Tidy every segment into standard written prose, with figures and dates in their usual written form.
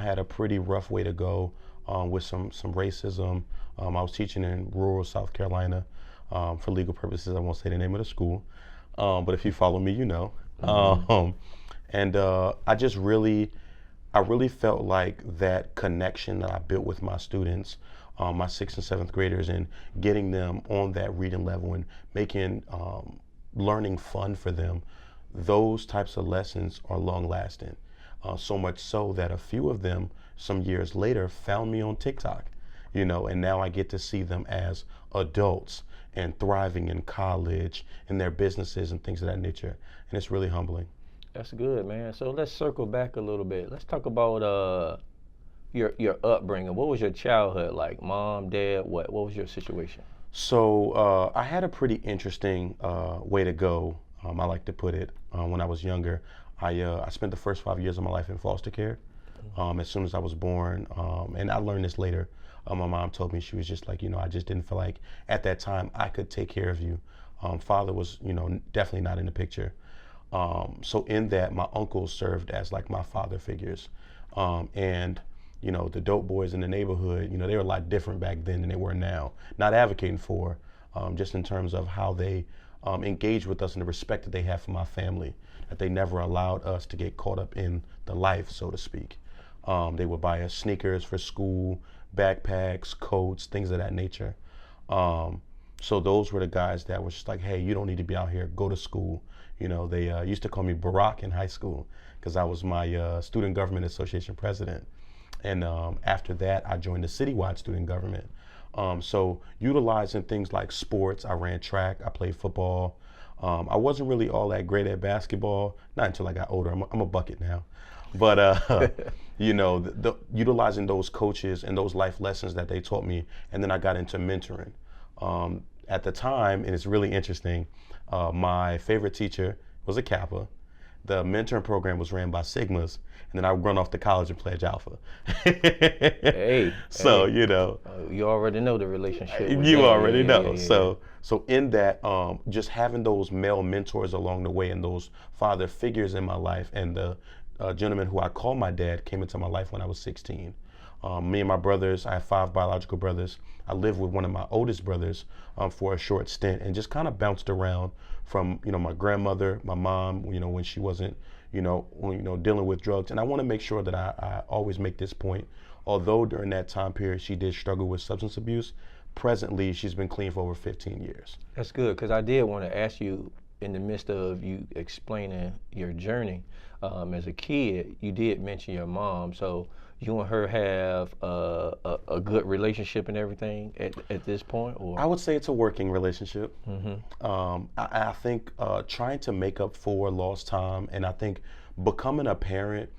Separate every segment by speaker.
Speaker 1: had a pretty rough way to go with some racism. I was teaching in rural South Carolina. For legal purposes, I won't say the name of the school, but if you follow me, you know.
Speaker 2: Mm-hmm.
Speaker 1: And I really felt like that connection that I built with my students, my sixth and seventh graders, and getting them on that reading level and making learning fun for them, those types of lessons are long lasting. So much so that a few of them, some years later, found me on TikTok, you know, and now I get to see them as adults and thriving in college, in their businesses and things of that nature. And it's really humbling.
Speaker 2: That's good, man. So let's circle back a little bit. Let's talk about your upbringing. What was your childhood like? Mom, dad, what was your situation?
Speaker 1: So I had a pretty interesting way to go. I like to put it. When I was younger, I spent the first 5 years of my life in foster care. As soon as I was born, and I learned this later. My mom told me, she was just like, you know, I just didn't feel like at that time I could take care of you. Father was, you know, definitely not in the picture. So in that, my uncles served as like my father figures, and you know, the dope boys in the neighborhood, you know, they were a lot different back then than they were now. Not advocating for, just in terms of how they engage with us and the respect that they have for my family, that they never allowed us to get caught up in the life, so to speak. They would buy us sneakers for school, backpacks, coats, things of that nature. So those were the guys that was just like, hey, you don't need to be out here, go to school. You know, they used to call me Barack in high school because I was my Student Government Association president. And after that, I joined the citywide student government. So utilizing things like sports, I ran track, I played football. I wasn't really all that great at basketball, not until I got older. I'm a bucket now. But, you know, utilizing those coaches and those life lessons that they taught me. And then I got into mentoring. At the time, and it's really interesting, my favorite teacher was a Kappa. The mentoring program was ran by Sigmas, and then I would run off to college and pledge Alpha.
Speaker 2: Hey,
Speaker 1: So,
Speaker 2: hey,
Speaker 1: you know,
Speaker 2: you already know the relationship with
Speaker 1: you
Speaker 2: them. Yeah,
Speaker 1: already
Speaker 2: yeah, yeah,
Speaker 1: know.
Speaker 2: yeah, yeah.
Speaker 1: So in that, just having those male mentors along the way and those father figures in my life, and the gentleman who I call my dad came into my life when I was 16. Me and my brothers, I have 5 biological brothers. I lived with one of my oldest brothers for a short stint, and just kind of bounced around from, you know, my grandmother, my mom, you know, when she wasn't, dealing with drugs. And I want to make sure that I always make this point. Although during that time period she did struggle with substance abuse, presently she's been clean for over 15 years.
Speaker 2: That's good, because I did want to ask you, in the midst of you explaining your journey as a kid, you did mention your mom. So you and her have a good relationship and everything at this point, or?
Speaker 1: I would say it's a working relationship.
Speaker 2: Mm-hmm.
Speaker 1: I think trying to make up for lost time, and I think becoming a parent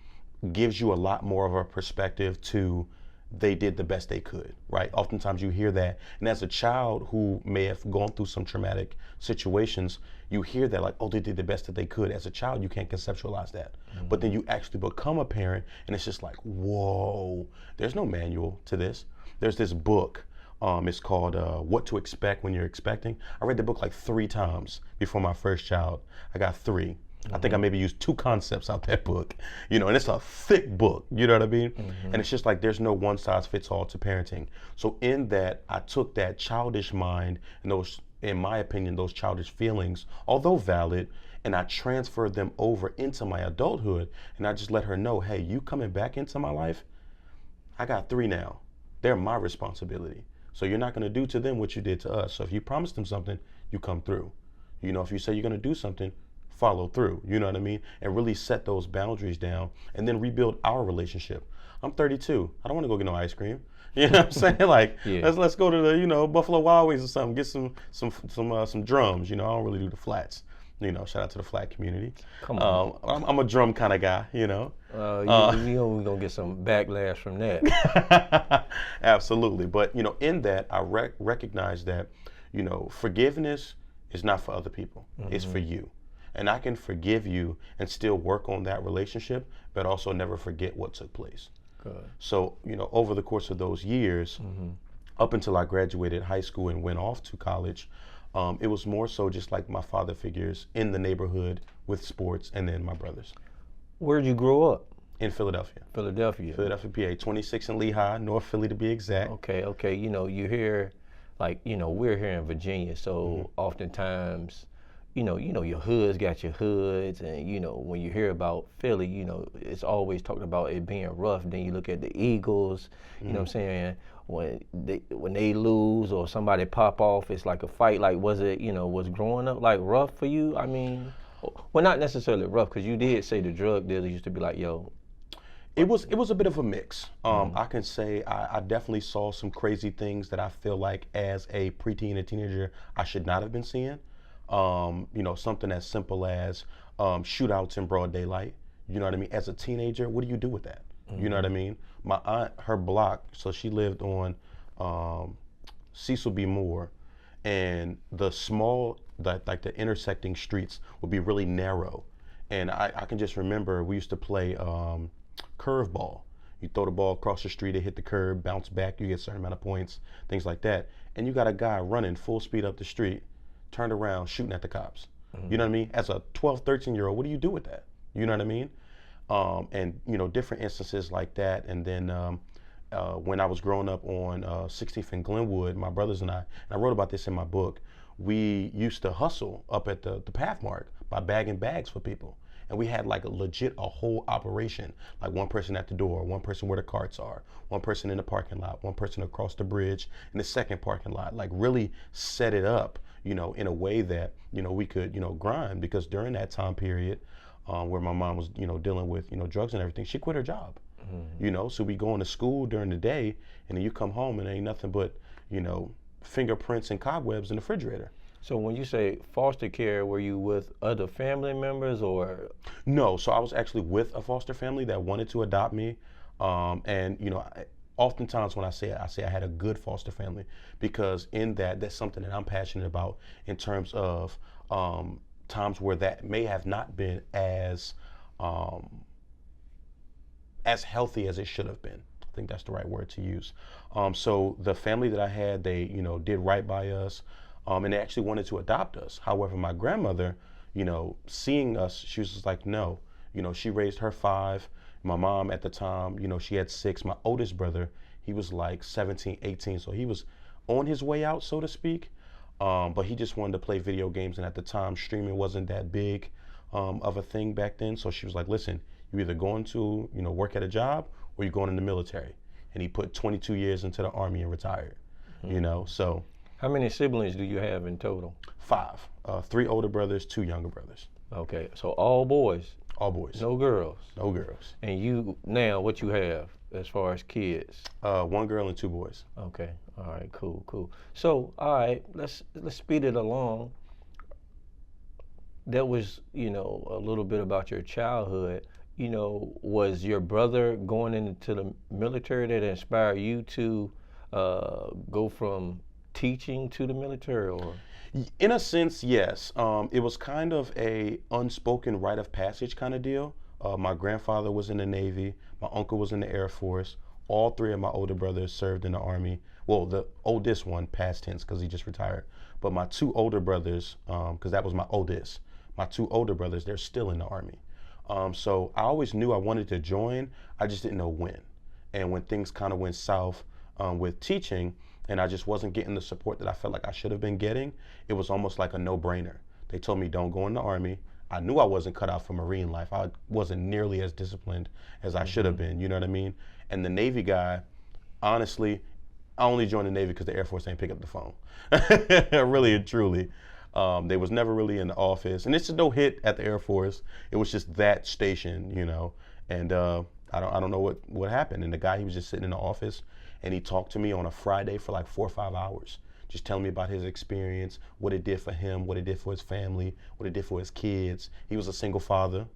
Speaker 1: gives you a lot more of a perspective to they did the best they could, right? Oftentimes you hear that, and as a child who may have gone through some traumatic situations, you hear that like, oh, they did the best that they could. As a child, you can't conceptualize that. But then you actually become a parent, and it's just like, whoa, there's no manual to this. There's this book. It's called What to Expect When You're Expecting. I read the book like 3 times before my first child. I got 3. I think I maybe used 2 concepts out that book, you know, and it's a thick book, you know what I mean? And it's just like there's no one size fits all to parenting. So in that, I took that childish mind and those, in my opinion, those childish feelings, although valid, and I transferred them over into my adulthood. And I just let her know, hey, you coming back into my life, I got 3 now. They're my responsibility. So you're not going to do to them what you did to us. So if you promise them something, you come through. You know, if you say you're going to do something, follow through, you know what I mean? And really set those boundaries down and then rebuild our relationship. I'm 32. I don't want to go get no ice cream. You know what I'm saying? Like,
Speaker 2: Yeah.
Speaker 1: let's go to the, you know, Buffalo Wild Wings or something, get some drums. You know, I don't really do the flats. You know, shout out to the flat community.
Speaker 2: Come on.
Speaker 1: I'm a drum kind of guy, you know.
Speaker 2: You know we're gonna get some backlash from that.
Speaker 1: Absolutely. But, you know, in that, I recognize that, you know, forgiveness is not for other people. It's for you. And I can forgive you and still work on that relationship, but also never forget what took place.
Speaker 2: Good.
Speaker 1: So, you know, over the course of those years, up until I graduated high school and went off to college, it was more so just like my father figures in the neighborhood with sports, and then my brothers.
Speaker 2: Where'd you grow up?
Speaker 1: in Philadelphia.
Speaker 2: Philadelphia.
Speaker 1: Philadelphia, PA, 26 in Lehigh, North Philly to be exact.
Speaker 2: Okay, okay. You know, you hear, like, you know, we're here in Virginia, so oftentimes, your hoods got your hoods, and when you hear about Philly, it's always talked about it being rough. Then you look at the Eagles, you know what I'm saying? When they lose or somebody pop off, it's like a fight. Like, was growing up like rough for you? I mean, well, not necessarily rough, because you did say the drug dealers used to be like, yo.
Speaker 1: It was a bit of a mix. I can say I definitely saw some crazy things that I feel like as a preteen and teenager I should not have been seeing. Something as simple as shootouts in broad daylight. You know what I mean? As a teenager, what do you do with that? You know what I mean? My aunt, her block, so she lived on Cecil B. Moore, and the the intersecting streets would be really narrow. And I can just remember we used to play curveball. You throw the ball across the street, it hit the curb, bounce back, you get a certain amount of points, things like that. And you got a guy running full speed up the street, turned around, shooting at the cops. You know what I mean? As a 12, 13-year-old, what do you do with that? You know what I mean? And different instances like that. And then when I was growing up on 16th and Glenwood, my brothers and I wrote about this in my book, we used to hustle up at the Pathmark by bagging bags for people. And we had like a whole operation, like one person at the door, one person where the carts are, one person in the parking lot, one person across the bridge in the second parking lot, like really set it up, in a way that, we could, grind, because during that time period where my mom was, dealing with, drugs and everything, she quit her job, so we going to school during the day, and then you come home and ain't nothing but, fingerprints and cobwebs in the refrigerator.
Speaker 2: So when you say foster care, were you with other family members or?
Speaker 1: No, so I was actually with a foster family that wanted to adopt me. Oftentimes when I say I had a good foster family, because in that's something that I'm passionate about in terms of times where that may have not been as healthy as it should have been. I think that's the right word to use. So the family that I had, they, did right by us. And they actually wanted to adopt us. However, my grandmother, seeing us, she was just like, no. She raised her 5. My mom at the time, she had 6. My oldest brother, he was like 17, 18. So he was on his way out, so to speak. But he just wanted to play video games. And at the time, streaming wasn't that big of a thing back then. So she was like, listen, you either going to, work at a job or you're going in the military. And he put 22 years into the Army and retired, so.
Speaker 2: How many siblings do you have in total?
Speaker 1: 5. 3 older brothers, 2 younger brothers.
Speaker 2: Okay, so all boys?
Speaker 1: All boys.
Speaker 2: No girls?
Speaker 1: No girls.
Speaker 2: And you, now, what you have as far as kids?
Speaker 1: 1 girl and 2 boys.
Speaker 2: Okay, all right, cool. So, all right, let's speed it along. That was, a little bit about your childhood. Was your brother going into the military that inspired you to go from teaching to the military, or?
Speaker 1: In a sense, yes. It was kind of a unspoken rite of passage kind of deal. My grandfather was in the Navy. My uncle was in the Air Force. All 3 of my older brothers served in the Army. Well, the oldest one, past tense, because he just retired. But my 2 older brothers, because that was my oldest, my 2 older brothers, they're still in the Army. So I always knew I wanted to join. I just didn't know when. And when things kind of went south with teaching, and I just wasn't getting the support that I felt like I should have been getting, it was almost like a no-brainer. They told me, don't go in the Army. I knew I wasn't cut out for Marine life. I wasn't nearly as disciplined as I should have been, you know what I mean? And the Navy guy, honestly, I only joined the Navy because the Air Force ain't pick up the phone. Really and truly. They was never really in the office. And it's just no hit at the Air Force. It was just that station, and I don't know what happened. And the guy, he was just sitting in the office, and he talked to me on a Friday for like 4 or 5 hours, just telling me about his experience, what it did for him, what it did for his family, what it did for his kids. He was a single father,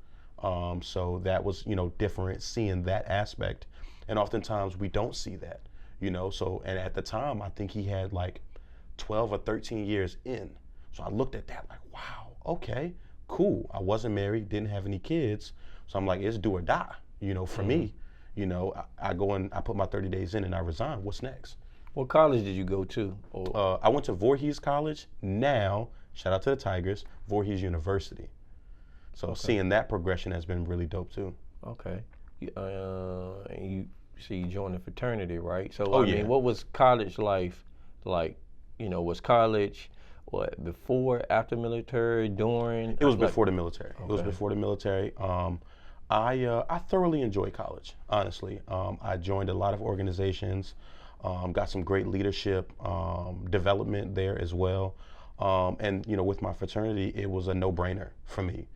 Speaker 1: so that was, different, seeing that aspect. And oftentimes we don't see that, so, and at the time, I think he had like 12 or 13 years in. So I looked at that like, wow, okay, cool. I wasn't married, didn't have any kids. So I'm like, it's do or die, for me. I go and I put my 30 days in and I resign. What's next?
Speaker 2: What college did you go to?
Speaker 1: I went to Voorhees College. Now, shout out to the Tigers, Voorhees University. So seeing that progression has been really dope too.
Speaker 2: Okay. and you see you joined the fraternity, right? So
Speaker 1: Oh
Speaker 2: I
Speaker 1: yeah.
Speaker 2: mean, what was college life like? Was college what before, after military, during?
Speaker 1: It was
Speaker 2: Like,
Speaker 1: before the military. It was
Speaker 2: okay.
Speaker 1: before the military. I thoroughly enjoyed college. Honestly, I joined a lot of organizations, got some great leadership development there as well. And with my fraternity, it was a no-brainer for me.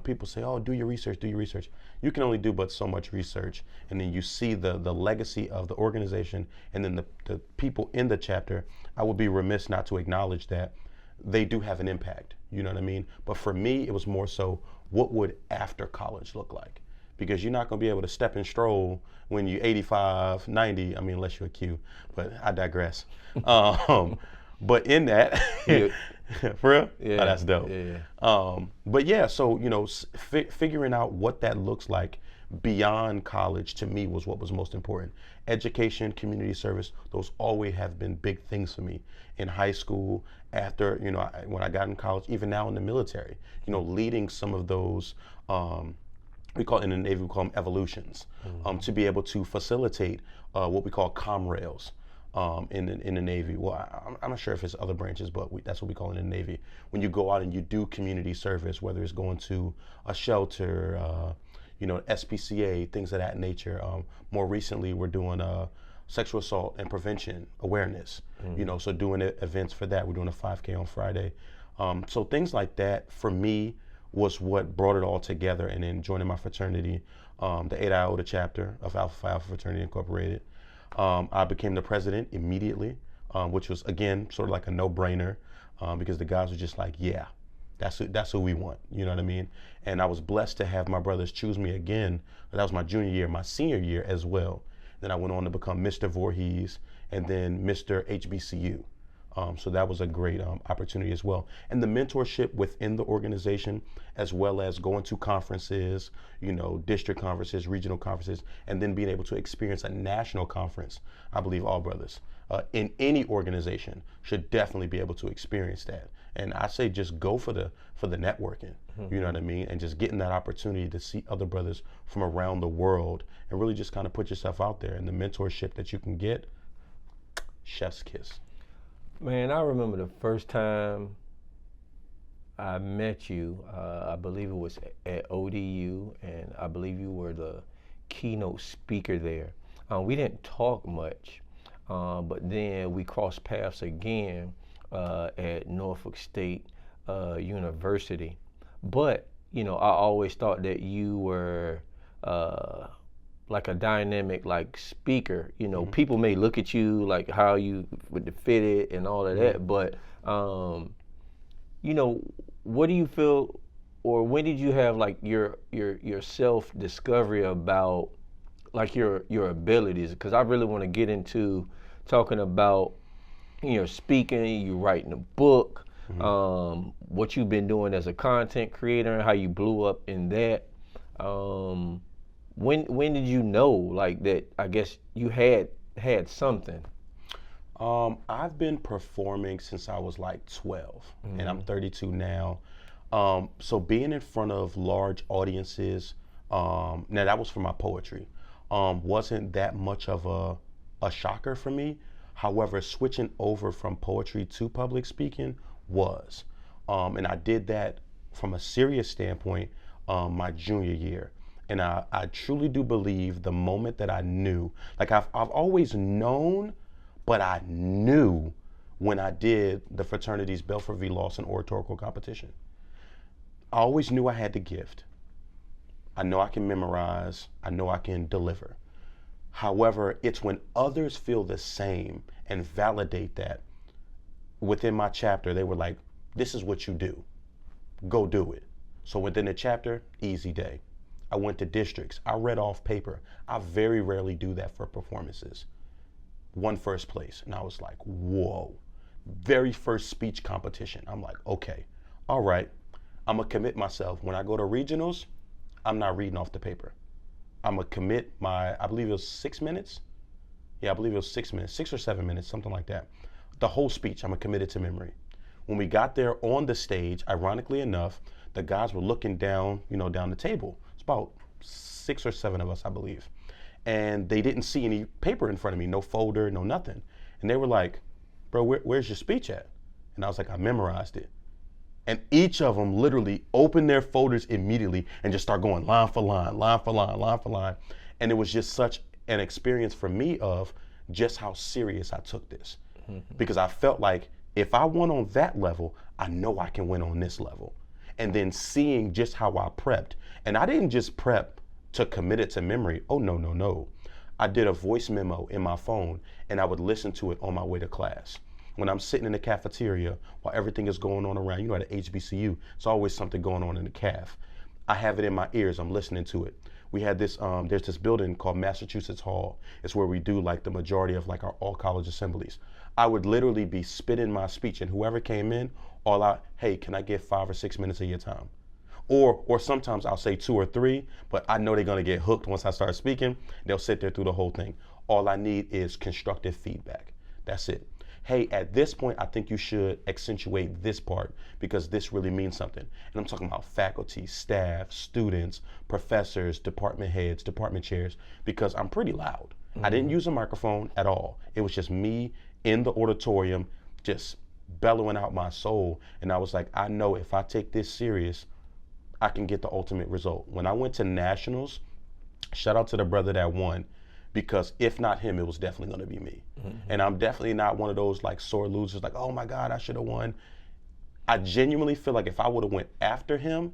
Speaker 1: People say, "Oh, do your research, do your research." You can only do but so much research, and then you see the legacy of the organization, and then the people in the chapter. I would be remiss not to acknowledge that they do have an impact. You know what I mean? But for me, it was more so, what would after college look like? Because you're not going to be able to step and stroll when you're 85, 90. I mean, unless you're a Q, but I digress. But in that,
Speaker 2: Yeah.
Speaker 1: for real?
Speaker 2: Yeah.
Speaker 1: Oh, that's dope.
Speaker 2: Yeah.
Speaker 1: But yeah, so, figuring out what that looks like beyond college to me was what was most important. Education, community service, those always have been big things for me. In high school, after, when I got in college, even now in the military, leading some of those, we call in the Navy, we call them evolutions, to be able to facilitate what we call comrails. In the Navy. Well, I'm not sure if it's other branches, but that's what we call it in the Navy. When you go out and you do community service, whether it's going to a shelter, SPCA, things of that nature. More recently, we're doing sexual assault and prevention awareness. So doing events for that. We're doing a 5K on Friday. So things like that for me was what brought it all together. And then joining my fraternity, the Eta Iota chapter of Alpha Phi Alpha Fraternity Incorporated. I became the president immediately, which was, again, sort of like a no-brainer because the guys were just like, yeah, that's who we want. You know what I mean? And I was blessed to have my brothers choose me again. That was my junior year, my senior year as well. Then I went on to become Mr. Voorhees and then Mr. HBCU. So that was a great opportunity as well. And the mentorship within the organization, as well as going to conferences, district conferences, regional conferences, and then being able to experience a national conference. I believe all brothers in any organization should definitely be able to experience that. And I say just go for the networking, you know what I mean? And just getting that opportunity to see other brothers from around the world and really just kind of put yourself out there. And the mentorship that you can get, chef's kiss.
Speaker 2: Man, I remember the first time I met you. I believe it was at ODU, and I believe you were the keynote speaker there. We didn't talk much, but then we crossed paths again at Norfolk State University. But I always thought that you were like a dynamic speaker. People may look at you like how you would fit it and all of that, but what do you feel, or when did you have your self discovery about your abilities? Because I really want to get into talking about speaking, you writing a book, what you've been doing as a content creator and how you blew up in that. When did you know that? I guess you had something.
Speaker 1: I've been performing since I was like 12, and I'm 32 now. So being in front of large audiences, now that was for my poetry, wasn't that much of a shocker for me. However, switching over from poetry to public speaking was, and I did that from a serious standpoint my junior year. And I truly do believe the moment that I knew, I've always known, but I knew when I did the fraternity's Belford V. Lawson oratorical competition. I always knew I had the gift. I know I can memorize. I know I can deliver. However, it's when others feel the same and validate that. Within my chapter, they were like, this is what you do. Go do it. So within the chapter, easy day. I went to districts. I read off paper. I very rarely do that for performances. Won first place. And I was like, whoa. Very first speech competition. I'm like, okay, all right. I'm going to commit myself. When I go to regionals, I'm not reading off the paper. I'm going to commit I believe it was 6 minutes. Yeah, I believe it was 6 minutes, 6 or 7 minutes, something like that. The whole speech, I'm going to commit it to memory. When we got there on the stage, ironically enough, the guys were looking down, down the table. It's about 6 or 7 of us, I believe. And they didn't see any paper in front of me, no folder, no nothing. And they were like, bro, where's your speech at? And I was like, I memorized it. And each of them literally opened their folders immediately and just start going line for line, line for line, line for line. And it was just such an experience for me of just how serious I took this. Because I felt like if I won on that level, I know I can win on this level. And then seeing just how I prepped. And I didn't just prep to commit it to memory. Oh, no, no, no. I did a voice memo in my phone and I would listen to it on my way to class. When I'm sitting in the cafeteria while everything is going on around, you know, at HBCU, it's always something going on in the caf. I have it in my ears, I'm listening to it. We had this, there's this building called Massachusetts Hall. It's where we do like the majority of like our all college assemblies. I would literally be spitting my speech and whoever came in, all out, hey, can I get 5 or 6 minutes of your time? Or sometimes I'll say 2 or 3, but I know they're gonna get hooked once I start speaking. They'll sit there through the whole thing. All I need is constructive feedback. That's it. Hey, at this point, I think you should accentuate this part because this really means something. And I'm talking about faculty, staff, students, professors, department heads, department chairs, because I'm pretty loud. I didn't use a microphone at all. It was just me in the auditorium, just bellowing out my soul. And I was like, I know if I take this serious, I can get the ultimate result. When I went to nationals, shout out to the brother that won, because if not him, it was definitely gonna be me. And I'm definitely not one of those like sore losers, like, oh my God, I should have won. I genuinely feel like if I would have went after him,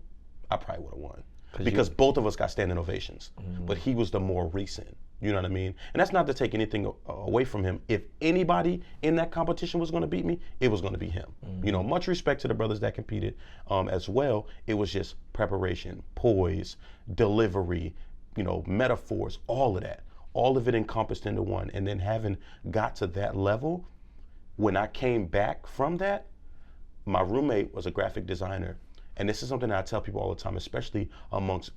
Speaker 1: I probably would have won. Because both of us got standing ovations, but he was the more recent, you know what I mean? And that's not to take anything away from him. If anybody in that competition was gonna beat me, it was gonna be him. You know, much respect to the brothers that competed as well. It was just preparation, poise, delivery, you know, metaphors, all of that. All of it encompassed into one. And then having got to that level, when I came back from that, my roommate was a graphic designer. And this is something that I tell people all the time, especially amongst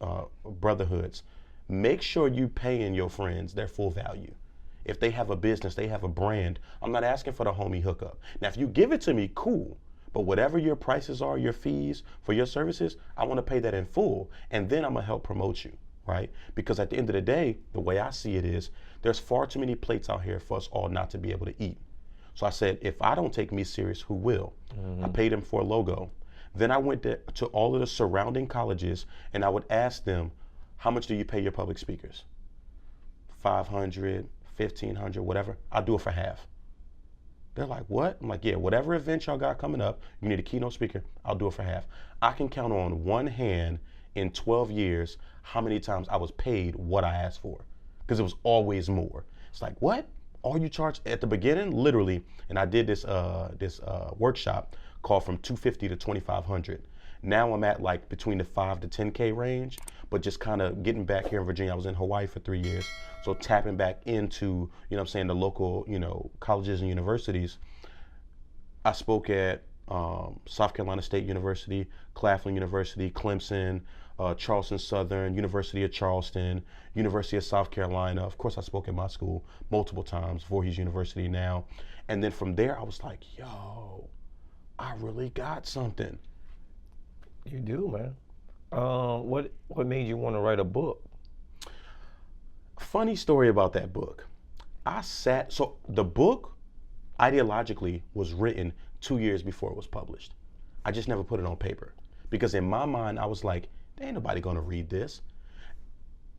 Speaker 1: brotherhoods. Make sure you paying your friends their full value. If they have a business, they have a brand, I'm not asking for the homie hookup. Now, if you give it to me, cool. But whatever your prices are, your fees for your services, I want to pay that in full. And then I'm going to help promote you. Right? Because at the end of the day, the way I see it is, there's far too many plates out here for us all not to be able to eat. So I said, if I don't take me serious, who will? I paid them for a logo. Then I went to all of the surrounding colleges and I would ask them, how much do you pay your public speakers? 500, 1,500, whatever. I'll do it for half. They're like, what? I'm like, yeah, whatever event y'all got coming up, you need a keynote speaker, I'll do it for half. I can count on one hand in 12 years how many times I was paid what I asked for, because it was always more. It's like, what? All you charge at the beginning, literally, and I did this workshop called from 250 to 2,500. Now I'm at like between the 5 to 10K range, but just kind of getting back here in Virginia. I was in Hawaii for 3 years, so tapping back into, you know what I'm saying, the local, you know, colleges and universities. I spoke at South Carolina State University, Claflin University, Clemson, Charleston Southern, University of Charleston, University of South Carolina. Of course, I spoke at my school multiple times, Voorhees University now. And then from there, I was like, yo, I really got something.
Speaker 2: You do, man. What made you want to write a book?
Speaker 1: Funny story about that book. So the book ideologically was written 2 years before it was published. I just never put it on paper because in my mind, I was like, ain't nobody gonna read this.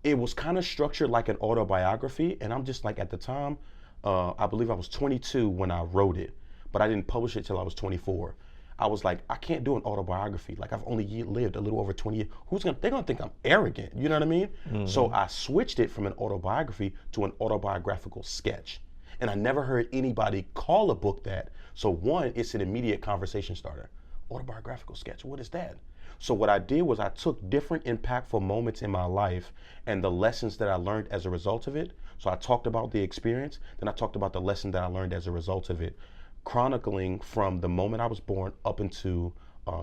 Speaker 1: It was kind of structured like an autobiography, and I'm just like, at the time, I believe I was 22 when I wrote it, but I didn't publish it till I was 24. I was like, I can't do an autobiography. Like, I've only lived a little over 20 years. They're gonna think I'm arrogant, you know what I mean? So I switched it from an autobiography to an autobiographical sketch. And I never heard anybody call a book that. So one, it's an immediate conversation starter. Autobiographical sketch, what is that? So what I did was I took different impactful moments in my life and the lessons that I learned as a result of it. So I talked about the experience, then I talked about the lesson that I learned as a result of it, chronicling from the moment I was born up into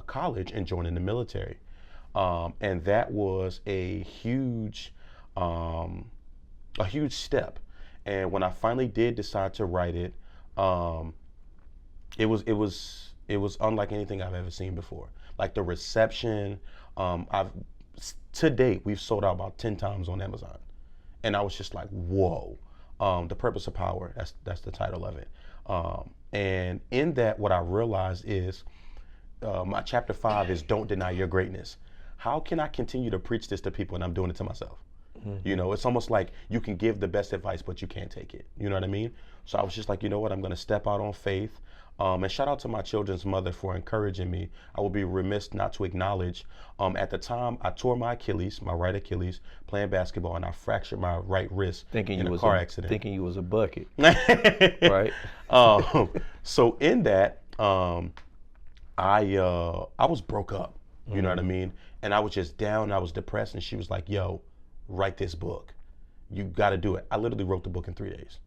Speaker 1: college and joining the military. And that was a huge step. And when I finally did decide to write it, it was unlike anything I've ever seen before. Like the reception, I've To date, we've sold out about 10 times on Amazon. And I was just like, whoa. The Purpose of Power, that's the title of it. And in that, what I realized is my chapter 5 is don't deny your greatness. How can I continue to preach this to people and I'm doing it to myself? You know, it's almost like you can give the best advice, but you can't take it. You know what I mean? So I was just like, you know what? I'm going to step out on faith. And shout out to my children's mother for encouraging me. I would be remiss not to acknowledge. At the time, I tore my Achilles, my right Achilles, playing basketball, and I fractured my right wrist in a car accident.
Speaker 2: Thinking you was a bucket, right?
Speaker 1: So in that, I was broke up. You know what I mean? And I was just down. I was depressed, and she was like, "Yo, write this book. You got to do it." I literally wrote the book in 3 days.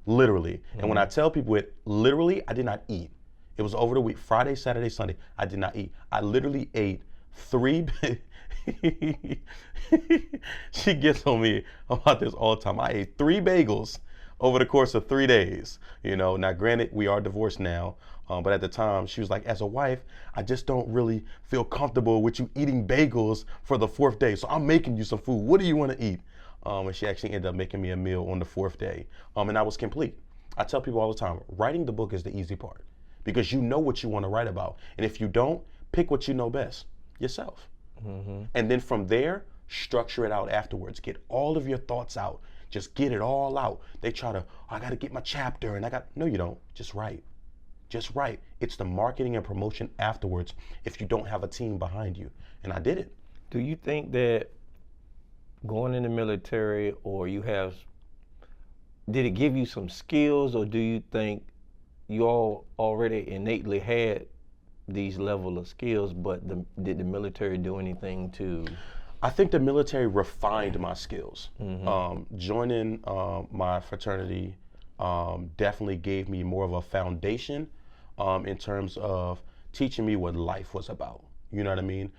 Speaker 1: Literally. And when I tell people it, literally, I did not eat. It was over the week, Friday, Saturday, Sunday. I did not eat. I literally ate 3. She gets on me about this all the time. I ate 3 bagels over the course of 3 days. You know, now granted, we are divorced now. But at the time, she was like, as a wife, I just don't really feel comfortable with you eating bagels for the 4th day. So I'm making you some food. What do you want to eat? And she actually ended up making me a meal on the 4th day. And I was complete. I tell people all the time, writing the book is the easy part because you know what you want to write about. And if you don't, pick what you know best, yourself. And then from there, structure it out afterwards. Get all of your thoughts out. Just get it all out. They try to, I got to get my chapter and no, you don't. Just write. Just write. It's the marketing and promotion afterwards if you don't have a team behind you. And I did it.
Speaker 2: Do you think that going in the military did it give you some skills, or do you think you all already innately had these level of skills, but did the military do anything to?
Speaker 1: I think the military refined my skills. Joining my fraternity definitely gave me more of a foundation in terms of teaching me what life was about. You know what I mean?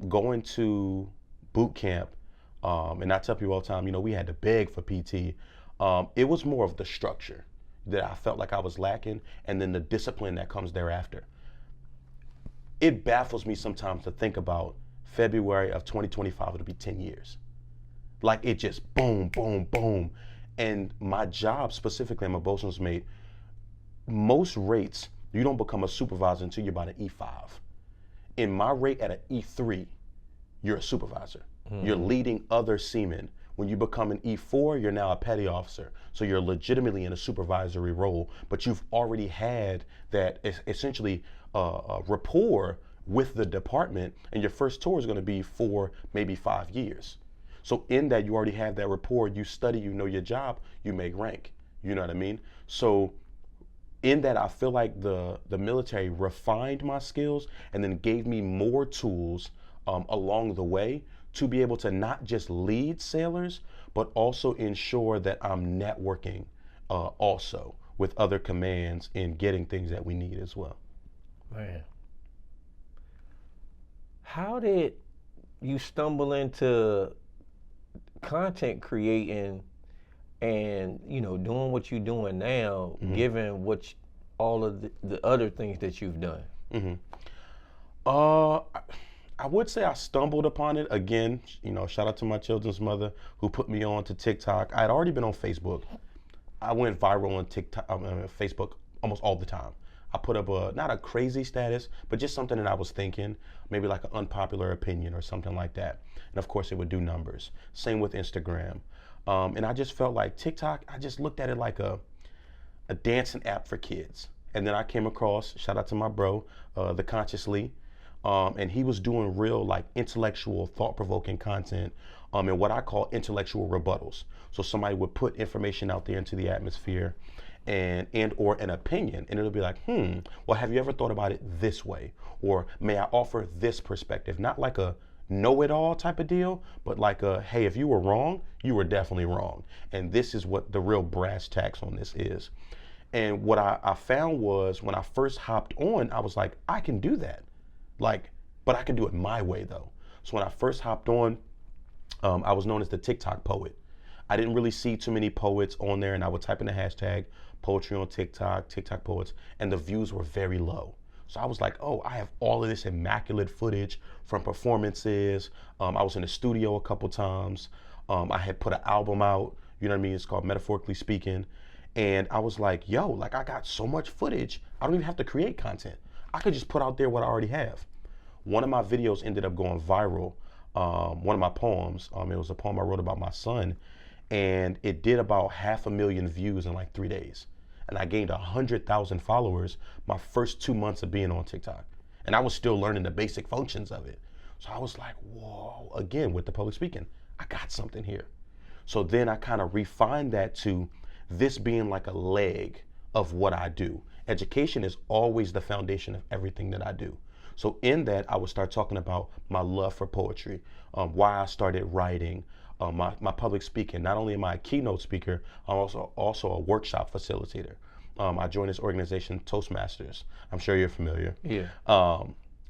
Speaker 1: Going to boot camp, and I tell people all the time, you know, we had to beg for PT. It was more of the structure that I felt like I was lacking, and then the discipline that comes thereafter. It baffles me sometimes to think about February of 2025, it'll be 10 years. Like it just boom, boom, boom. And my job specifically, I'm a bosun's mate, most rates, you don't become a supervisor until you're about an E5. In my rate at an E3, you're a supervisor. You're leading other seamen. When you become an E4, you're now a petty officer. So you're legitimately in a supervisory role, but you've already had that essentially rapport with the department, and your first tour is going to be 4, maybe 5 years. So in that, you already have that rapport, you study, you know your job, you make rank. You know what I mean? So in that, I feel like the military refined my skills and then gave me more tools along the way to be able to not just lead sailors, but also ensure that I'm networking also with other commands and getting things that we need as well.
Speaker 2: Man. How did you stumble into content creating and, you know, doing what you're doing now, given all of the other things that you've done?
Speaker 1: I would say I stumbled upon it. Again, you know, shout out to my children's mother who put me on to TikTok. I had already been on Facebook. I went viral on TikTok, Facebook almost all the time. I put up not a crazy status, but just something that I was thinking, maybe like an unpopular opinion or something like that. And of course it would do numbers. Same with Instagram. And I just felt like TikTok, I just looked at it like a dancing app for kids. And then I came across, shout out to my bro, The Consciously, and he was doing real like intellectual, thought-provoking content and what I call intellectual rebuttals. So somebody would put information out there into the atmosphere and or an opinion, and it'll be like, well, have you ever thought about it this way? Or may I offer this perspective? Not like a know-it-all type of deal, but like a, hey, if you were wrong, you were definitely wrong. And this is what the real brass tacks on this is. And what I found was when I first hopped on, I was like, I can do that. Like, but I can do it my way though. So when I first hopped on, I was known as the TikTok poet. I didn't really see too many poets on there, and I would type in the hashtag poetry on TikTok, TikTok poets, and the views were very low. So I was like, oh, I have all of this immaculate footage from performances. I was in the studio a couple times. I had put an album out, you know what I mean? It's called Metaphorically Speaking. And I was like, yo, like I got so much footage, I don't even have to create content. I could just put out there what I already have. One of my videos ended up going viral. One of my poems, it was a poem I wrote about my son, and it did about 500,000 views in like 3 days. And I gained 100,000 followers my first 2 months of being on TikTok. And I was still learning the basic functions of it. So I was like, whoa, again, with the public speaking, I got something here. So then I kind of refined that to this being like a leg of what I do. Education is always the foundation of everything that I do. So in that, I would start talking about my love for poetry, why I started writing, my public speaking. Not only am I a keynote speaker, I'm also a workshop facilitator. I joined this organization, Toastmasters. I'm sure you're familiar.
Speaker 2: Yeah.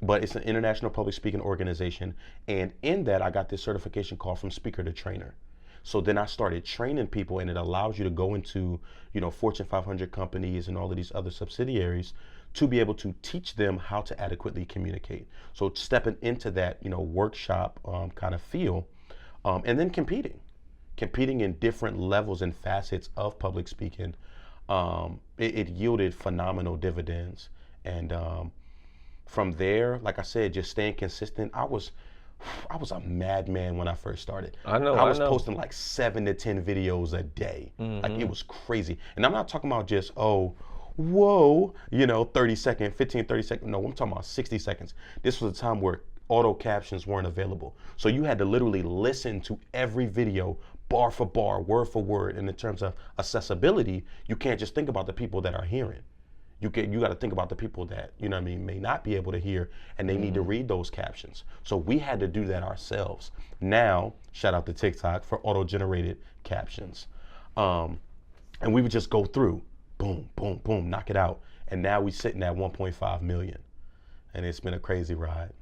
Speaker 1: But it's an international public speaking organization. And in that, I got this certification called From Speaker to Trainer. So then I started training people, and it allows you to go into, Fortune 500 companies and all of these other subsidiaries to be able to teach them how to adequately communicate. So stepping into that, workshop kind of feel, and then competing in different levels and facets of public speaking, it yielded phenomenal dividends. And from there, like I said, just staying consistent. I was a madman when I first started.
Speaker 2: I know.
Speaker 1: I was posting like 7 to 10 videos a day. Like it was crazy. And I'm not talking about just, 30 second, 15, 30 second. No, I'm talking about 60 seconds. This was a time where auto captions weren't available. So you had to literally listen to every video bar for bar, word for word. And in terms of accessibility, you can't just think about the people that are hearing. You got to think about the people that, may not be able to hear, and they need to read those captions. So we had to do that ourselves. Now, shout out to TikTok for auto-generated captions. And we would just go through, boom, boom, boom, knock it out. And now we're sitting at 1.5 million. And it's been a crazy ride.